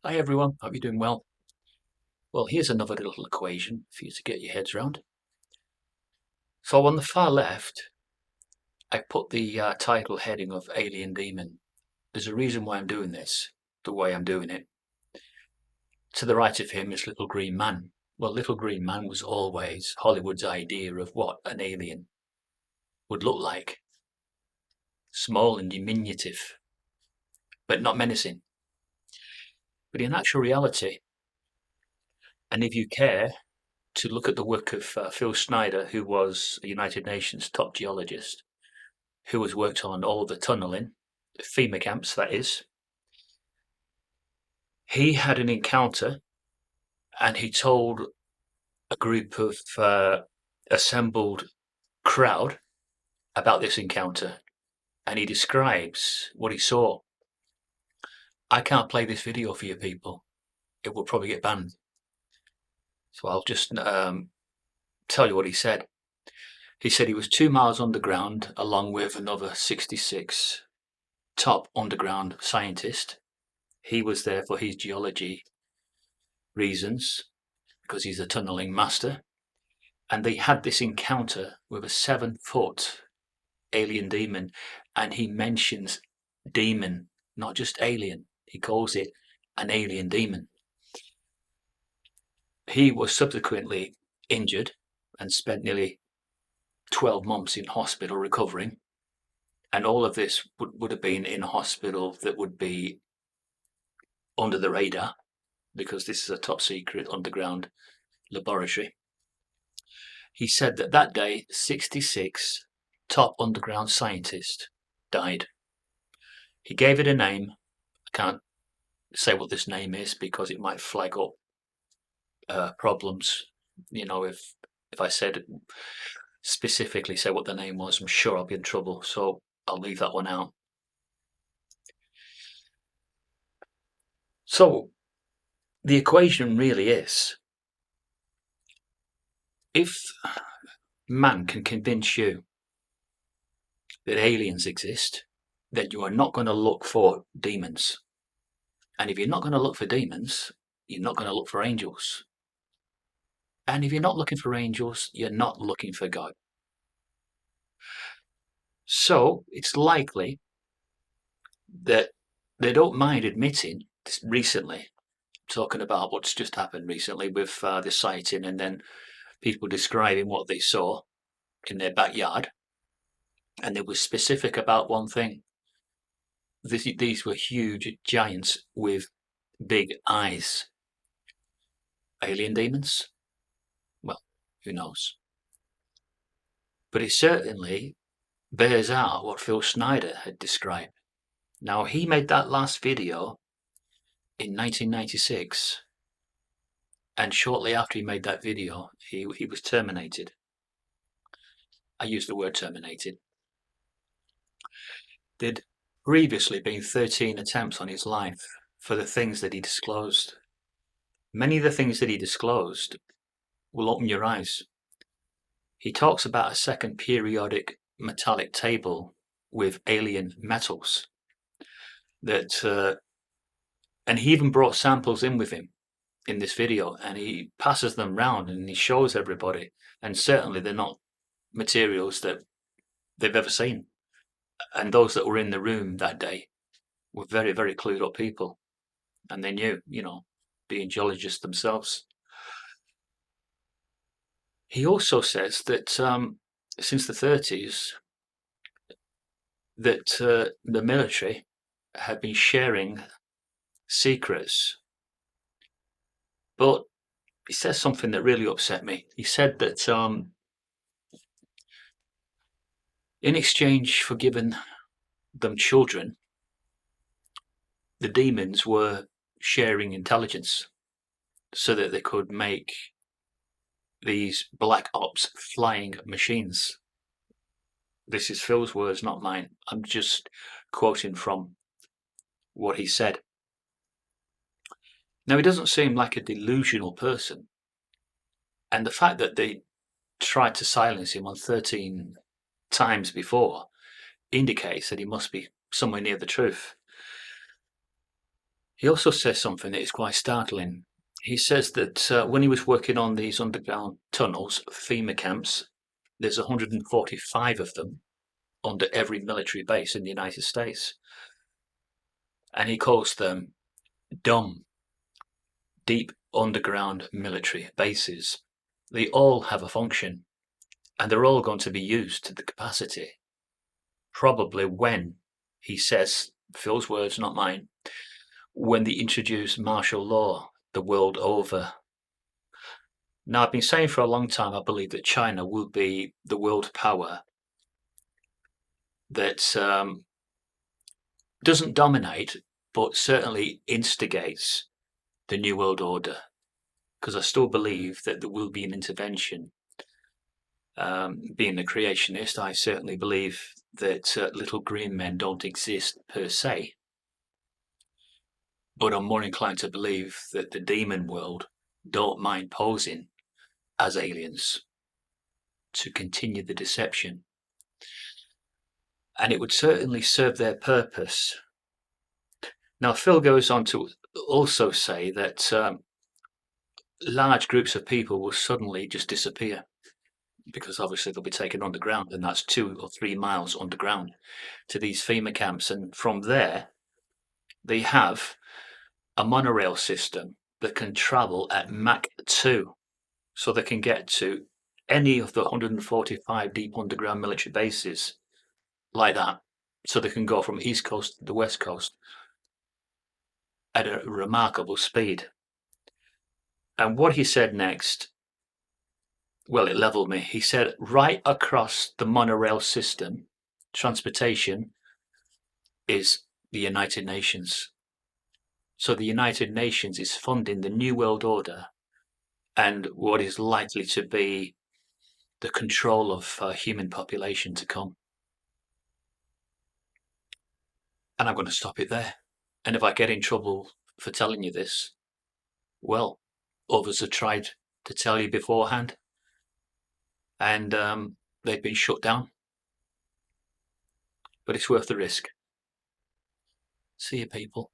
Hi everyone, hope you're doing well. Well, here's another little equation for you to get your heads around. So on the far left, I put the title heading of Alien Demon. There's a reason why I'm doing this, the way I'm doing it. To the right of him is Little Green Man. Well, Little Green Man was always Hollywood's idea of what an alien would look like. Small and diminutive, but not menacing. But in actual reality, and if you care to look at the work of Phil Snyder, who was a United Nations top geologist, who has worked on all the tunnelling, the FEMA camps, that is. He had an encounter and he told a group of assembled crowd about this encounter, and he describes what he saw. I can't play this video for you people. It will probably get banned. So I'll just tell you what he said. He said he was 2 miles underground along with another 66 top underground scientist. He was there for his geology reasons, because he's a tunnelling master, and they had this encounter with a 7-foot alien demon, and he mentions demon, not just alien. He calls it an alien demon. He was subsequently injured and spent nearly 12 months in hospital recovering, and all of this would have been in a hospital that would be under the radar, because this is a top secret underground laboratory. He said that that day 66 top underground scientists died. He gave it a name. I can't say what this name is because it might flag up problems. You know, if I said specifically say what the name was, I'm sure I'll be in trouble. So I'll leave that one out. So the equation really is, if man can convince you that aliens exist, then you are not going to look for demons. And if you're not going to look for demons, you're not going to look for angels. And if you're not looking for angels, you're not looking for God. So it's likely that they don't mind admitting recently, talking about what's just happened recently with the sighting, and then people describing what they saw in their backyard. And they were specific about one thing. These were huge giants with big eyes. Alien demons? Well, who knows? But it certainly bears out what Phil Snyder had described. Now, he made that last video in 1996, and shortly after he made that video, he was terminated. I use the word terminated. There'd previously been 13 attempts on his life for the things that he disclosed. Many of the things that he disclosed will open your eyes. He talks about a second periodic metallic table with alien metals that, and he even brought samples in with him in this video, and he passes them round and he shows everybody, and certainly they're not materials that they've ever seen. And those that were in the room that day were very, very clued up people, and they knew, you know, being geologists themselves. He also says that since the 30s, that the military had been sharing secrets. But he says something that really upset me. He said that in exchange for giving them children, the demons were sharing intelligence so that they could make these black ops flying machines. This is Phil's words, not mine. I'm just quoting from what he said. Now, he doesn't seem like a delusional person, and the fact that they tried to silence him on 13 times before indicates that he must be somewhere near the truth. He also says something that is quite startling. He says that when he was working on these underground tunnels, FEMA camps, there's 145 of them under every military base in the United States. And he calls them dumb, deep underground military bases. They all have a function, and they're all going to be used to the capacity. Probably when, he says, Phil's words, not mine, when they introduce martial law the world over. Now, I've been saying for a long time, I believe that China will be the world power that doesn't dominate, but certainly instigates the New World Order. Because I still believe that there will be an intervention. Being a creationist, I certainly believe that little green men don't exist per se. But I'm more inclined to believe that the demon world don't mind posing as aliens to continue the deception. And it would certainly serve their purpose. Now, Phil goes on to also say that large groups of people will suddenly just disappear because obviously they'll be taken underground, and that's 2 or 3 miles underground to these FEMA camps. And from there, they have a monorail system that can travel at Mach 2. So they can get to any of the 145 deep underground military bases like that. So they can go from East Coast to the West Coast at a remarkable speed. And what he said next, well, it leveled me. He said, right across the monorail system, transportation is the United Nations. So the United Nations is funding the New World Order and what is likely to be the control of human population to come. And I'm going to stop it there. And if I get in trouble for telling you this, well, others have tried to tell you beforehand, and they've been shut down. But it's worth the risk. See you, people.